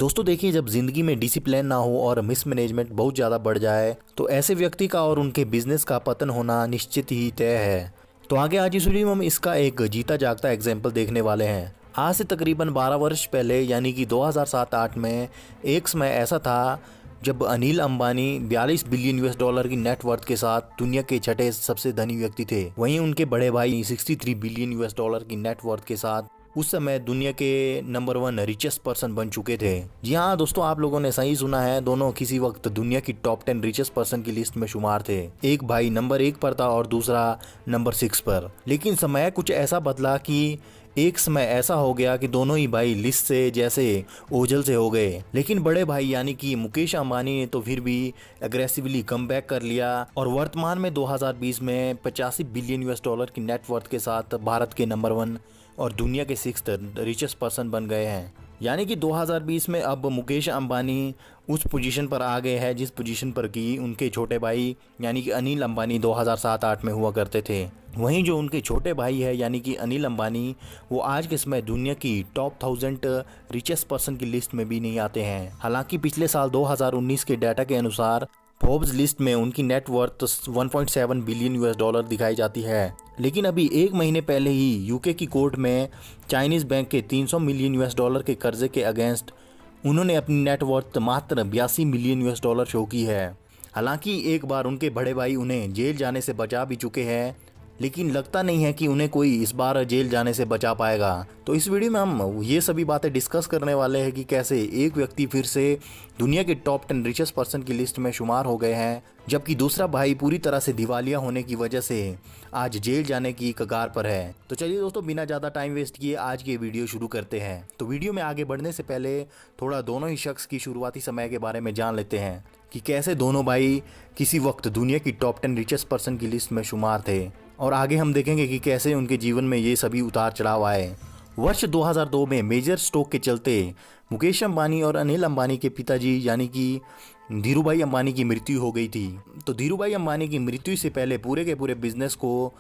दोस्तों देखिए, जब जिंदगी में डिसिप्लिन ना हो और मिसमैनेजमेंट बहुत ज़्यादा बढ़ जाए तो ऐसे व्यक्ति का और उनके बिजनेस का पतन होना निश्चित ही तय है। तो आगे आज इस वीडियो में हम इसका एक जीता जागता एग्जाम्पल देखने वाले हैं। आज से तकरीबन 12 वर्ष पहले यानी कि 2007-8 में एक समय ऐसा था जब Anil Ambani 42 billion US dollar की नेटवर्थ के साथ दुनिया के छठे सबसे धनी व्यक्ति थे। वहीं उनके बड़े भाई 63 बिलियन यूएस डॉलर की नेटवर्थ के साथ उस समय दुनिया के नंबर 1 रिचेस्ट पर्सन बन चुके थे। जी हाँ दोस्तों, आप लोगों ने सही सुना है, दोनों किसी वक्त दुनिया की टॉप 10 रिचेस्ट पर्सन की लिस्ट में शुमार थे। एक भाई नंबर 1 पर था और दूसरा नंबर 6 पर। लेकिन समय कुछ ऐसा बदला कि एक समय ऐसा हो गया कि दोनों ही भाई लिस्ट से जैसे ओझल से हो गए। लेकिन बड़े भाई यानी कि मुकेश अंबानी ने तो फिर भी एग्रेसिवली कमबैक कर लिया और वर्तमान में 2020 में 85 बिलियन यूएस डॉलर की नेटवर्थ के साथ भारत के नंबर 1 और दुनिया के 6th रिचेस्ट पर्सन बन गए हैं। यानी कि 2020 में अब मुकेश अंबानी उस पोजीशन पर आ गए हैं जिस पोजीशन पर कि उनके छोटे भाई यानी कि अनिल अंबानी 2007-8 में हुआ करते थे। वहीं जो उनके छोटे भाई है यानी कि अनिल अंबानी, वो आज के समय दुनिया की टॉप 1000 रिचेस्ट पर्सन की लिस्ट में भी नहीं आते हैं। हालांकि पिछले साल 2019 के डाटा के अनुसार फोर्ब्स लिस्ट में उनकी नेटवर्थ 1.7 बिलियन यूएस डॉलर दिखाई जाती है। लेकिन अभी एक महीने पहले ही यूके की कोर्ट में चाइनीज बैंक के 300 मिलियन यूएस डॉलर के कर्जे के अगेंस्ट उन्होंने अपनी नेटवर्थ मात्र 82 मिलियन यूएस डॉलर शो की है। हालांकि एक बार उनके बड़े भाई उन्हें जेल जाने से बचा भी चुके हैं, लेकिन लगता नहीं है कि उन्हें कोई इस बार जेल जाने से बचा पाएगा। तो इस वीडियो में हम ये सभी बातें डिस्कस करने वाले हैं कि कैसे एक व्यक्ति फिर से दुनिया के टॉप 10 रिचेस्ट पर्सन की लिस्ट में शुमार हो गए हैं, जबकि दूसरा भाई पूरी तरह से दिवालिया होने की वजह से आज जेल जाने की कगार पर है। तो चलिए दोस्तों, बिना ज़्यादा टाइम वेस्ट किए आज की वीडियो शुरू करते हैं। तो वीडियो में आगे बढ़ने से पहले थोड़ा दोनों ही शख्स की शुरुआती समय के बारे में जान लेते हैं कि कैसे दोनों भाई किसी वक्त दुनिया की टॉप 10 रिचेस्ट पर्सन की लिस्ट में शुमार थे, और आगे हम देखेंगे कि कैसे उनके जीवन में ये सभी उतार चढ़ाव आए। वर्ष 2002 में मेजर स्ट्रोक के चलते मुकेश अंबानी और अनिल अंबानी के पिताजी यानी कि धीरूभाई अंबानी की मृत्यु हो गई थी। तो धीरूभाई अंबानी की मृत्यु से पहले पूरे के पूरे बिजनेस को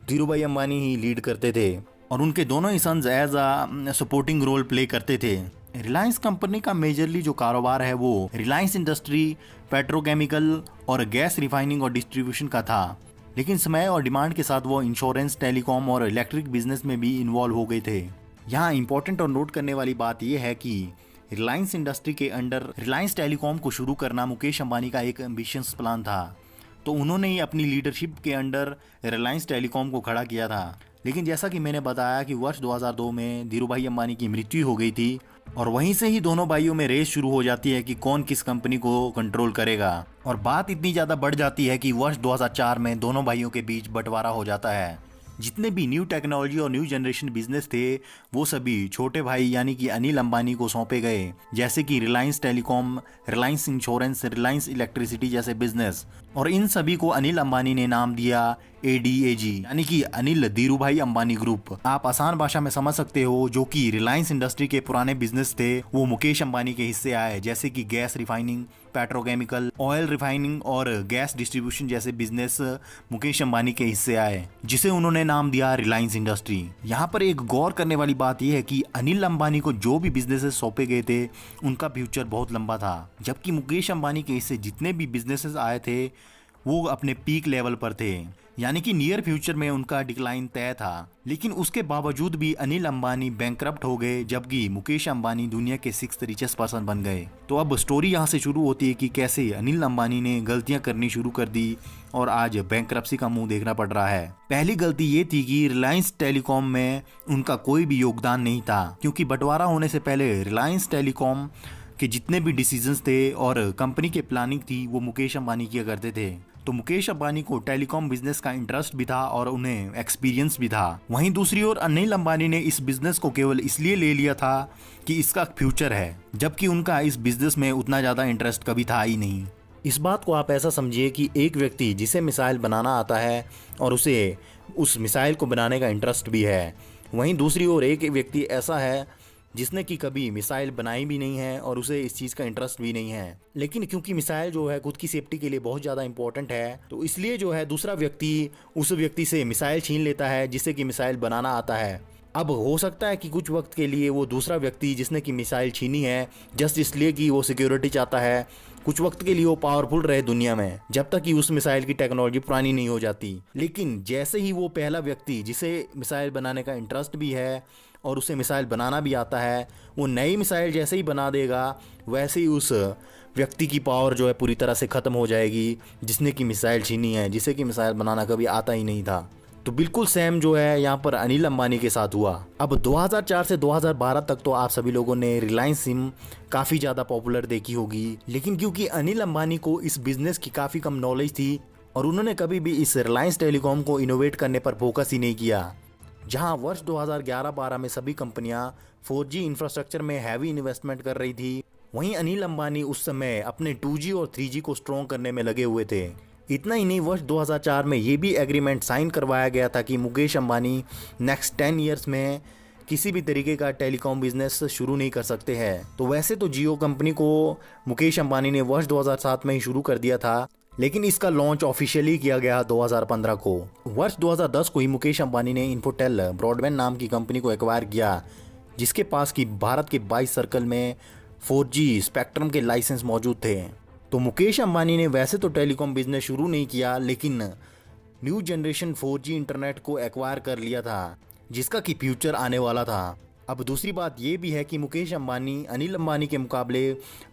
धीरूभाई अंबानी ही लीड करते थे और उनके दोनों ही sons as a supporting role play करते थे। रिलायंस कंपनी का मेजरली जो कारोबार है वो रिलायंस इंडस्ट्री, पेट्रोकेमिकल और गैस रिफाइनिंग और डिस्ट्रीब्यूशन का था। लेकिन समय और डिमांड के साथ वो इंश्योरेंस, टेलीकॉम और इलेक्ट्रिक बिजनेस में भी इन्वॉल्व हो गए थे। यहाँ इंपॉर्टेंट और नोट करने वाली बात यह है कि रिलायंस इंडस्ट्री के अंडर रिलायंस टेलीकॉम को शुरू करना मुकेश अंबानी का एक एम्बिशियस प्लान था। तो उन्होंने ही अपनी लीडरशिप के अंडर रिलायंस टेलीकॉम को खड़ा किया था। लेकिन जैसा कि मैंने बताया कि वर्ष 2002 में धीरूभाई अंबानी की मृत्यु हो गई थी और वहीं से ही दोनों भाइयों में रेस शुरू हो जाती है कि कौन किस कंपनी को कंट्रोल करेगा। और बात इतनी ज़्यादा बढ़ जाती है कि वर्ष 2004 में दोनों भाइयों के बीच बंटवारा हो जाता है। जितने भी न्यू टेक्नोलॉजी और न्यू जनरेशन बिजनेस थे वो सभी छोटे भाई यानी कि अनिल अंबानी को सौंपे गए, जैसे कि Reliance telecom, Reliance insurance, Reliance electricity जैसे बिजनेस। और इन सभी को अनिल अंबानी ने नाम दिया ADAG यानी कि अनिल धीरूभाई अंबानी ग्रुप। आप आसान भाषा में समझ सकते हो, जो कि रिलायंस इंडस्ट्री के पुराने बिजनेस थे वो मुकेश अंबानी के हिस्से आए, जैसे कि gas refining, petrochemical, oil refining और गैस डिस्ट्रीब्यूशन जैसे बिजनेस मुकेश अंबानी के हिस्से आए, जिसे उन्होंने नाम दिया रिलायंस इंडस्ट्री। यहाँ पर एक गौर करने वाली बात यह है कि अनिल अंबानी को जो भी बिजनेसेस सौंपे गए थे उनका फ्यूचर बहुत लंबा था, जबकि मुकेश अंबानी के हिस्से जितने भी बिजनेसेस आए थे वो अपने पीक लेवल पर थे, यानी कि नियर फ्यूचर में उनका डिक्लाइन तय था। लेकिन उसके बावजूद भी अनिल अंबानी बैंकरप्ट हो गए, जबकि मुकेश अंबानी दुनिया के 6th रिचेस्ट पर्सन बन गए। तो अब स्टोरी यहाँ से शुरू होती है कि कैसे अनिल अंबानी ने गलतियां करनी शुरू कर दी और आज बैंकरप्सी का मुंह देखना पड़ रहा है। पहली गलती ये थी कि रिलायंस टेलीकॉम में उनका कोई भी योगदान नहीं था, क्योंकि बंटवारा होने से पहले रिलायंस टेलीकॉम के जितने भी डिसीजंस थे और कंपनी की प्लानिंग थी वो मुकेश अंबानी किया करते थे। तो मुकेश अंबानी को टेलीकॉम बिजनेस का इंटरेस्ट भी था और उन्हें एक्सपीरियंस भी था। वहीं दूसरी ओर अनिल अंबानी ने इस बिजनेस को केवल इसलिए ले लिया था कि इसका फ्यूचर है, जबकि उनका इस बिजनेस में उतना ज़्यादा इंटरेस्ट कभी था ही नहीं। इस बात को आप ऐसा समझिए कि एक व्यक्ति जिसे मिसाइल बनाना आता है और उसे उस मिसाइल को बनाने का इंटरेस्ट भी है, वहीं दूसरी ओर एक व्यक्ति ऐसा है जिसने कि कभी मिसाइल बनाई भी नहीं है और उसे इस चीज़ का इंटरेस्ट भी नहीं है। लेकिन क्योंकि मिसाइल जो है खुद की सेफ्टी के लिए बहुत ज़्यादा इंपॉर्टेंट है, तो इसलिए जो है दूसरा व्यक्ति उस व्यक्ति से मिसाइल छीन लेता है जिससे कि मिसाइल बनाना आता है। अब हो सकता है कि कुछ वक्त के लिए वो दूसरा व्यक्ति जिसने कि मिसाइल छीनी है जस्ट इसलिए कि वो सिक्योरिटी चाहता है, कुछ वक्त के लिए वो पावरफुल रहे दुनिया में जब तक कि उस मिसाइल की टेक्नोलॉजी पुरानी नहीं हो जाती। लेकिन जैसे ही वो पहला व्यक्ति जिसे मिसाइल बनाने का इंटरेस्ट भी है और उसे मिसाइल बनाना भी आता है, वो नई मिसाइल जैसे ही बना देगा वैसे ही उस व्यक्ति की पावर जो है पूरी तरह से ख़त्म हो जाएगी जिसने कि मिसाइल छीनी है, जिसे कि मिसाइल बनाना कभी आता ही नहीं था। तो बिल्कुल सेम जो है यहाँ पर अनिल अंबानी के साथ हुआ। अब 2004 से 2012 तक तो आप सभी लोगों ने रिलायंस सिम काफ़ी ज़्यादा पॉपुलर देखी होगी, लेकिन क्योंकि अनिल अंबानी को इस बिज़नेस की काफ़ी कम नॉलेज थी और उन्होंने कभी भी इस रिलायंस टेलीकॉम को इनोवेट करने पर फोकस ही नहीं किया। जहां वर्ष 2011-12 में सभी कंपनियां 4G इंफ्रास्ट्रक्चर में हैवी इन्वेस्टमेंट कर रही थी, वहीं अनिल अंबानी उस समय अपने 2G और 3G को स्ट्रॉन्ग करने में लगे हुए थे। इतना ही नहीं, वर्ष 2004 में ये भी एग्रीमेंट साइन करवाया गया था कि मुकेश अंबानी नेक्स्ट 10 ईयर्स में किसी भी तरीके का टेलीकॉम बिजनेस शुरू नहीं कर सकते हैं। तो वैसे तो जियो कंपनी को मुकेश अंबानी ने वर्ष 2007 में ही शुरू कर दिया था, लेकिन इसका लॉन्च ऑफिशियली किया गया 2015 को। वर्ष 2010 को ही मुकेश अंबानी ने इन्फोटेल ब्रॉडबैंड नाम की कंपनी को एक्वायर किया, जिसके पास की भारत के 22 सर्कल में 4G स्पेक्ट्रम के लाइसेंस मौजूद थे। तो मुकेश अंबानी ने वैसे तो टेलीकॉम बिजनेस शुरू नहीं किया, लेकिन न्यू जनरेशन 4G इंटरनेट को एक्वायर कर लिया था, जिसका कि फ्यूचर आने वाला था। अब दूसरी बात ये भी है कि मुकेश अंबानी अनिल अंबानी के मुकाबले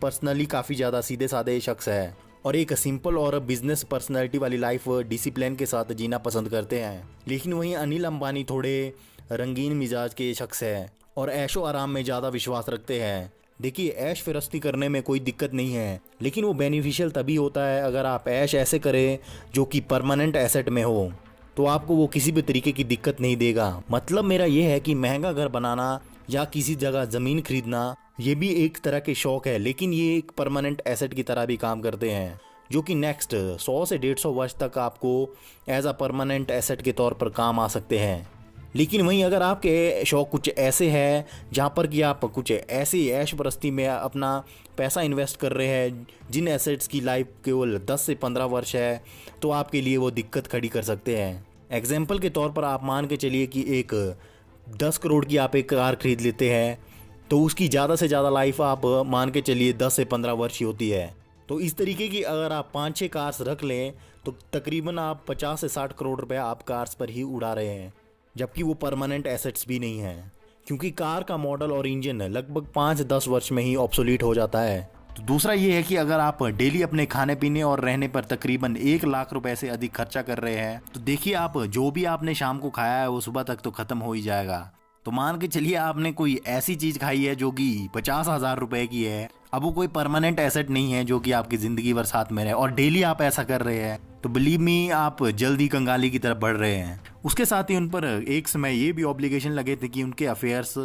पर्सनली काफ़ी ज़्यादा सीधे साधे शख्स है और एक सिंपल और बिजनेस पर्सनैलिटी वाली लाइफ डिसिप्लिन के साथ जीना पसंद करते हैं। लेकिन वहीं अनिल अंबानी थोड़े रंगीन मिजाज के शख्स हैं और ऐशो आराम में ज़्यादा विश्वास रखते हैं। देखिए, ऐश फिरस्ती करने में कोई दिक्कत नहीं है, लेकिन वो बेनिफिशियल तभी होता है अगर आप ऐश ऐसे करें जो कि परमानेंट एसेट में हो, तो आपको वो किसी भी तरीके की दिक्कत नहीं देगा। मतलब मेरा ये है कि महंगा घर बनाना या किसी जगह ज़मीन खरीदना ये भी एक तरह के शौक है, लेकिन ये एक परमानेंट एसेट की तरह भी काम करते हैं जो कि नेक्स्ट 100 से 150 वर्ष तक आपको एज अ परमानेंट एसेट के तौर पर काम आ सकते हैं। लेकिन वहीं अगर आपके शौक कुछ ऐसे हैं जहाँ पर कि आप कुछ ऐसी ऐश परस्ती में अपना पैसा इन्वेस्ट कर रहे हैं जिन एसेट्स की लाइफ केवल 10 से 15 वर्ष है, तो आपके लिए वो दिक्कत खड़ी कर सकते हैं। एग्जाम्पल के तौर पर आप मान के चलिए कि एक 10 करोड़ की आप एक कार खरीद लेते हैं, तो उसकी ज़्यादा से ज़्यादा लाइफ आप मान के चलिए 10 से 15 वर्ष ही होती है। तो इस तरीके की अगर आप 5-6 कार्स रख लें तो तकरीबन आप 50 से 60 करोड़ रुपए आप कार्स पर ही उड़ा रहे हैं, जबकि वो परमानेंट एसेट्स भी नहीं हैं, क्योंकि कार का मॉडल और इंजन लगभग 5-10 वर्ष में ही ऑब्सोलीट हो जाता है। तो दूसरा ये है कि अगर आप डेली अपने खाने पीने और रहने पर तकरीबन 1 लाख रुपए से अधिक खर्चा कर रहे हैं, तो देखिए आप जो भी आपने शाम को खाया है वो सुबह तक तो ख़त्म हो ही जाएगा। तो मान के चलिए आपने कोई ऐसी चीज़ खाई है जो कि 50,000 रुपए की है, अब वो कोई परमानेंट एसेट नहीं है जो कि आपकी ज़िंदगी भर साथ में रहे, और डेली आप ऐसा कर रहे हैं, तो बिलीव मी आप जल्दी कंगाली की तरफ बढ़ रहे हैं। उसके साथ ही उन पर एक समय ये भी ऑब्लिगेशन लगे थे कि उनके अफेयर्स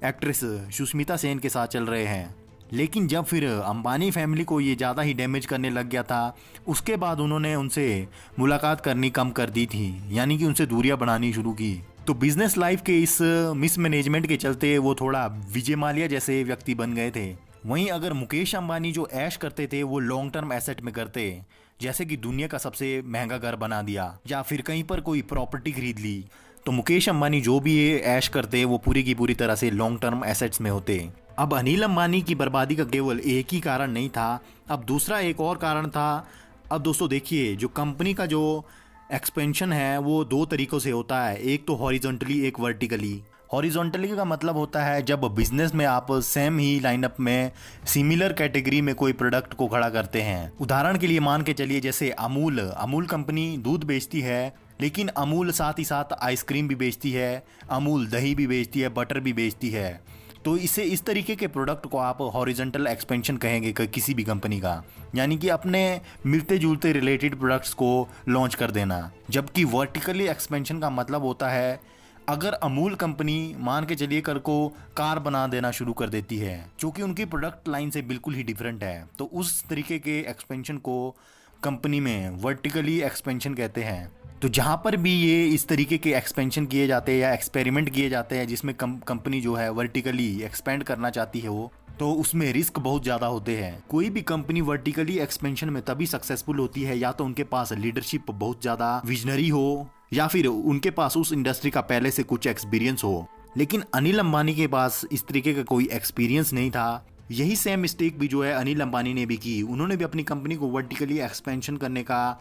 एक्ट्रेस सुष्मिता सेन के साथ चल रहे हैं। लेकिन जब फिर अंबानी फैमिली को ये ज़्यादा ही डैमेज करने लग गया था, उसके बाद उन्होंने उनसे मुलाकात करनी कम कर दी थी, यानी कि उनसे दूरियां बनानी शुरू की। तो बिजनेस लाइफ के इस मिसमैनेजमेंट के चलते वो थोड़ा विजय माल्या जैसे व्यक्ति बन गए थे। वहीं अगर मुकेश अंबानी जो ऐश करते थे वो लॉन्ग टर्म एसेट में करते, जैसे कि दुनिया का सबसे महंगा घर बना दिया या फिर कहीं पर कोई प्रॉपर्टी खरीद ली, तो मुकेश अंबानी जो भी ये ऐश करते वो पूरी की पूरी तरह से लॉन्ग टर्म एसेट्स में होते। अब अनिल अंबानी की बर्बादी का केवल एक ही कारण नहीं था, अब दूसरा एक और कारण था। अब दोस्तों देखिए, जो कंपनी का जो एक्सपेंशन है वो 2 तरीक़ों से होता है, एक तो हॉरिजॉन्टली, एक वर्टिकली। हॉरिजॉन्टली का मतलब होता है जब बिजनेस में आप सेम ही लाइनअप में सिमिलर कैटेगरी में कोई प्रोडक्ट को खड़ा करते हैं। उदाहरण के लिए मान के चलिए जैसे अमूल कंपनी दूध बेचती है, लेकिन अमूल साथ ही साथ आइसक्रीम भी बेचती है, अमूल दही भी बेचती है, बटर भी बेचती है। तो इसे इस तरीके के प्रोडक्ट को आप हॉरिजॉन्टल एक्सपेंशन कहेंगे किसी भी कंपनी का, यानी कि अपने मिलते जुलते रिलेटेड प्रोडक्ट्स को लॉन्च कर देना। जबकि वर्टिकली एक्सपेंशन का मतलब होता है अगर अमूल कंपनी मान के चलिए कल को कार बना देना शुरू कर देती है जो कि उनकी प्रोडक्ट लाइन से बिल्कुल ही डिफरेंट है, तो उस तरीके के एक्सपेंशन को कंपनी में वर्टिकली एक्सपेंशन कहते हैं। तो जहाँ पर भी ये इस तरीके के एक्सपेंशन किए जाते हैं या एक्सपेरिमेंट किए जाते हैं जिसमें कंपनी जो है वर्टिकली एक्सपेंड करना चाहती है वो, तो उसमें रिस्क बहुत ज़्यादा होते हैं। कोई भी कंपनी वर्टिकली एक्सपेंशन में तभी सक्सेसफुल होती है या तो उनके पास लीडरशिप बहुत ज़्यादा विजनरी हो या फिर उनके पास उस इंडस्ट्री का पहले से कुछ एक्सपीरियंस हो। लेकिन अनिल अंबानी के पास इस तरीके का कोई एक्सपीरियंस नहीं था। यही सेम मिस्टेक भी जो है अनिल अंबानी ने भी की। उन्होंने भी अपनी कंपनी को वर्टिकली एक्सपेंशन करने का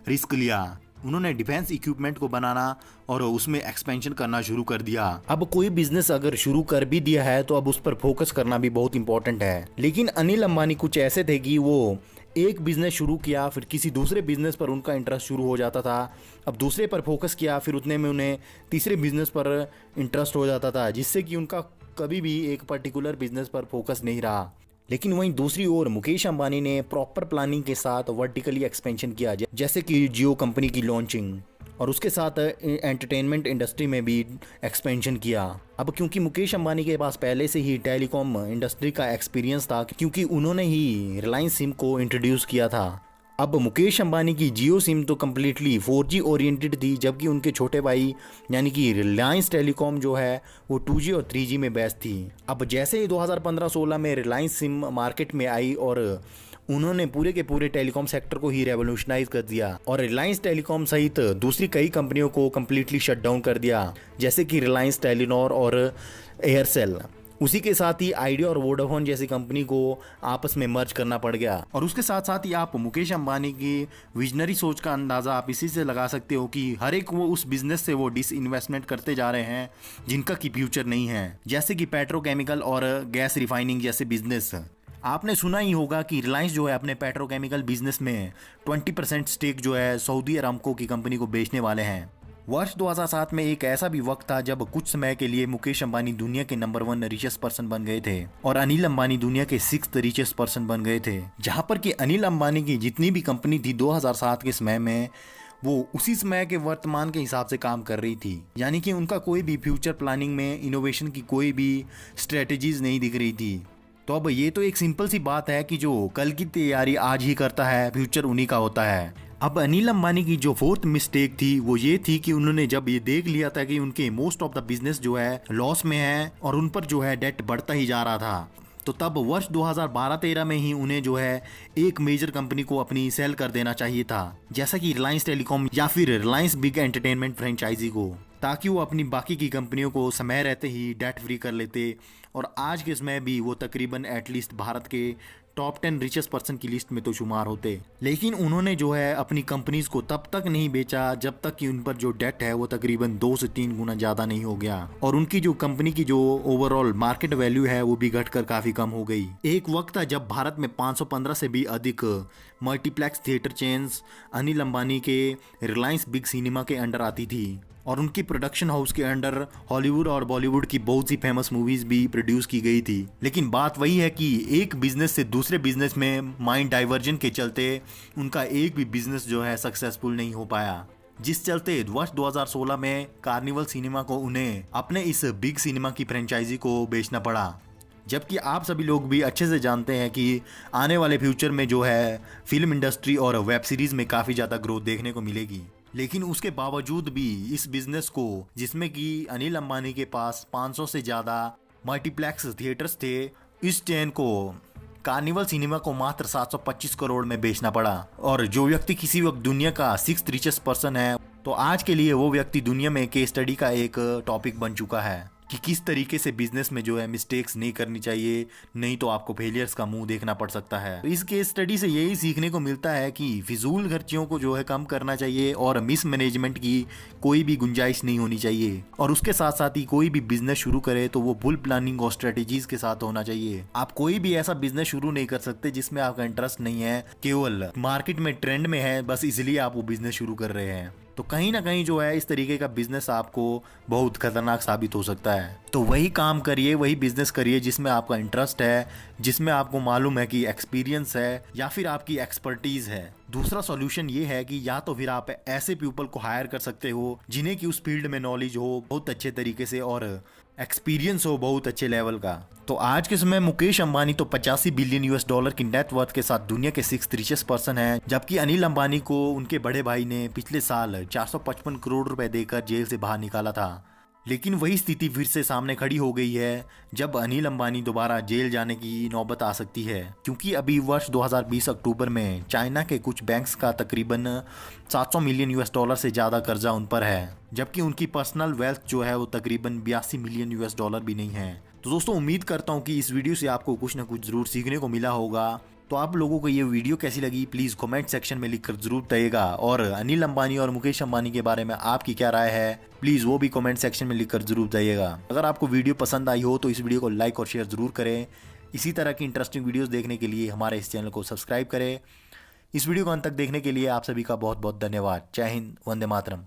रिस्क लिया। उन्होंने डिफेंस इक्विपमेंट को बनाना और उसमें एक्सपेंशन करना शुरू कर दिया। अब कोई बिजनेस अगर शुरू कर भी दिया है तो अब उस पर फोकस करना भी बहुत इंपॉर्टेंट है। लेकिन अनिल अंबानी कुछ ऐसे थे कि वो एक बिजनेस शुरू किया, फिर किसी दूसरे बिजनेस पर उनका इंटरेस्ट शुरू हो जाता था। अब दूसरे पर फोकस किया, फिर उतने में उन्हें तीसरे बिजनेस पर इंटरेस्ट हो जाता था, जिससे कि उनका कभी भी एक पर्टिकुलर बिजनेस पर फोकस नहीं रहा। लेकिन वहीं दूसरी ओर मुकेश अंबानी ने प्रॉपर प्लानिंग के साथ वर्टिकली एक्सपेंशन किया, जैसे कि जियो कंपनी की लॉन्चिंग, और उसके साथ एंटरटेनमेंट इंडस्ट्री में भी एक्सपेंशन किया। अब क्योंकि मुकेश अंबानी के पास पहले से ही टेलीकॉम इंडस्ट्री का एक्सपीरियंस था, क्योंकि उन्होंने ही रिलायंस सिम को इंट्रोड्यूस किया था। अब मुकेश अंबानी की जियो सिम तो कम्प्लीटली 4G ओरिएंटेड थी, जबकि उनके छोटे भाई यानी कि रिलायंस टेलीकॉम जो है वो 2G और 3G में बेस्ड थी। अब जैसे ही 2015-16 में रिलायंस सिम मार्केट में आई और उन्होंने पूरे के पूरे टेलीकॉम सेक्टर को ही रेवोल्यूशनाइज कर दिया और रिलायंस टेलीकॉम सहित दूसरी कई कंपनियों को कम्प्लीटली शट डाउन कर दिया, जैसे कि रिलायंस टेलीनॉर और एयरसेल। उसी के साथ ही आइडिया और वोडाफोन जैसी कंपनी को आपस में मर्ज करना पड़ गया। और उसके साथ साथ ही आप मुकेश अंबानी की विजनरी सोच का अंदाज़ा आप इसी से लगा सकते हो कि हर एक वो उस बिजनेस से वो डिसइन्वेस्टमेंट करते जा रहे हैं जिनका की फ्यूचर नहीं है, जैसे कि पेट्रोकेमिकल और गैस रिफाइनिंग जैसे बिजनेस। आपने सुना ही होगा कि रिलायंस जो है अपने पेट्रोकेमिकल बिजनेस में 20% स्टेक जो है सऊदी अरामको की कंपनी को बेचने वाले हैं। वर्ष 2007 में एक ऐसा भी वक्त था जब कुछ समय के लिए मुकेश अंबानी दुनिया के नंबर 1 रिचेस्ट पर्सन बन गए थे और अनिल अंबानी दुनिया के 6th रिचेस्ट पर्सन बन गए थे। जहां पर कि अनिल अंबानी की जितनी भी कंपनी थी 2007 के समय में, वो उसी समय के वर्तमान के हिसाब से काम कर रही थी, यानी कि उनका कोई भी फ्यूचर प्लानिंग में इनोवेशन की कोई भी स्ट्रेटेजीज नहीं दिख रही थी। तो अब ये तो एक सिंपल सी बात है कि जो कल की तैयारी आज ही करता है, फ्यूचर उन्हीं का होता है। अब अनिल अंबानी की जो 4th मिस्टेक थी वो ये थी कि उन्होंने जब ये देख लिया था कि उनके मोस्ट ऑफ द बिजनेस जो है लॉस में है और उन पर जो है डेट बढ़ता ही जा रहा था, तो तब वर्ष 2012-13 में ही उन्हें जो है एक मेजर कंपनी को अपनी सेल कर देना चाहिए था, जैसा कि रिलायंस टेलीकॉम या फिर रिलायंस बिग एंटरटेनमेंट फ्रेंचाइजी को, ताकि वो अपनी बाकी की कंपनियों को समय रहते ही डेट फ्री कर लेते और आज के समय भी वो तकरीबन एटलीस्ट भारत के टॉप 10 रिचेस्ट पर्सन की लिस्ट में तो शुमार होते। लेकिन उन्होंने जो है अपनी कंपनीज को तब तक नहीं बेचा जब तक कि उन पर जो डेट है वो तकरीबन 2 से 3 गुना ज्यादा नहीं हो गया और उनकी जो कंपनी की जो ओवरऑल मार्केट वैल्यू है वो भी घटकर काफी कम हो गई। एक वक्त था जब भारत में 515 से भी अधिक multiplex theatre chains Anil Ambani के रिलायंस बिग सिनेमा के अंडर आती थी और उनकी प्रोडक्शन हाउस के अंडर हॉलीवुड और बॉलीवुड की बहुत सी फेमस मूवीज भी प्रोड्यूस की गई थी। लेकिन बात वही है कि एक बिजनेस से दूसरे बिजनेस में माइंड डाइवर्जन के चलते उनका एक भी बिजनेस जो है सक्सेसफुल नहीं हो पाया, जिस चलते वर्ष 2016 में कार्निवल सिनेमा को उन्हें अपने इस बिग सिनेमा की फ्रेंचाइजी को बेचना पड़ा। जबकि आप सभी लोग भी अच्छे से जानते हैं कि आने वाले फ्यूचर में जो है फिल्म इंडस्ट्री और वेब सीरीज में काफ़ी ज़्यादा ग्रोथ देखने को मिलेगी। लेकिन उसके बावजूद भी इस बिजनेस को, जिसमें कि अनिल अंबानी के पास 500 से ज़्यादा मल्टीप्लेक्स थिएटर्स थे, इस चेन को कार्निवल सिनेमा को मात्र 725 करोड़ में बेचना पड़ा। और जो व्यक्ति किसी वक्त दुनिया का 6th रिचेस्ट पर्सन है, तो आज के लिए वो व्यक्ति दुनिया में केस स्टडी का एक टॉपिक बन चुका है कि किस तरीके से बिजनेस में जो है मिस्टेक्स नहीं करनी चाहिए, नहीं तो आपको फेलियर्स का मुंह देखना पड़ सकता है। तो इस केस स्टडी से यही सीखने को मिलता है कि फिजूल खर्चियों को जो है कम करना चाहिए और मिस मैनेजमेंट की कोई भी गुंजाइश नहीं होनी चाहिए। और उसके साथ साथ ही कोई भी बिजनेस शुरू करे तो वो फुल प्लानिंग और स्ट्रेटेजीज के साथ होना चाहिए। आप कोई भी ऐसा बिजनेस शुरू नहीं कर सकते जिसमें आपका इंटरेस्ट नहीं है, केवल मार्केट में ट्रेंड में है बस इसलिए आप वो बिजनेस शुरू कर रहे हैं। तो कहीं ना कहीं जो है इस तरीके का बिजनेस आपको बहुत खतरनाक साबित हो सकता है। तो वही काम करिए, वही बिजनेस करिए जिसमें आपका इंटरेस्ट है, जिसमें आपको मालूम है कि एक्सपीरियंस है या फिर आपकी एक्सपर्टीज है। दूसरा सॉल्यूशन ये है कि या तो फिर आप ऐसे पीपल को हायर कर सकते हो जिन्हें कि उस फील्ड में नॉलेज हो बहुत अच्छे तरीके से और एक्सपीरियंस हो बहुत अच्छे लेवल का। तो आज के समय मुकेश अंबानी तो 85 बिलियन US की नेटवर्थ के साथ दुनिया के 6th रिचेस्ट पर्सन है, जबकि अनिल अंबानी को उनके बड़े भाई ने पिछले साल 455 करोड़ रुपए देकर जेल से बाहर निकाला था। लेकिन वही स्थिति फिर से सामने खड़ी हो गई है जब अनिल अंबानी दोबारा जेल जाने की नौबत आ सकती है, क्योंकि अभी वर्ष 2020 अक्टूबर में चाइना के कुछ बैंक्स का तकरीबन 700 मिलियन यूएस डॉलर से ज़्यादा कर्जा उन पर है, जबकि उनकी पर्सनल वेल्थ जो है वो तकरीबन 82 मिलियन यूएस डॉलर भी नहीं है। तो दोस्तों उम्मीद करता हूँ कि इस वीडियो से आपको कुछ ना कुछ ज़रूर सीखने को मिला होगा। तो आप लोगों को ये वीडियो कैसी लगी प्लीज़ कमेंट सेक्शन में लिखकर ज़रूर बताइएगा, और अनिल अंबानी और मुकेश अंबानी के बारे में आपकी क्या राय है प्लीज़ वो भी कमेंट सेक्शन में लिखकर ज़रूर बताइएगा। अगर आपको वीडियो पसंद आई हो तो इस वीडियो को लाइक और शेयर ज़रूर करें। इसी तरह की इंटरेस्टिंग वीडियोज़ देखने के लिए हमारे इस चैनल को सब्सक्राइब करें। इस वीडियो को अंत तक देखने के लिए आप सभी का बहुत बहुत धन्यवाद। जय हिंद, वंदे मातरम।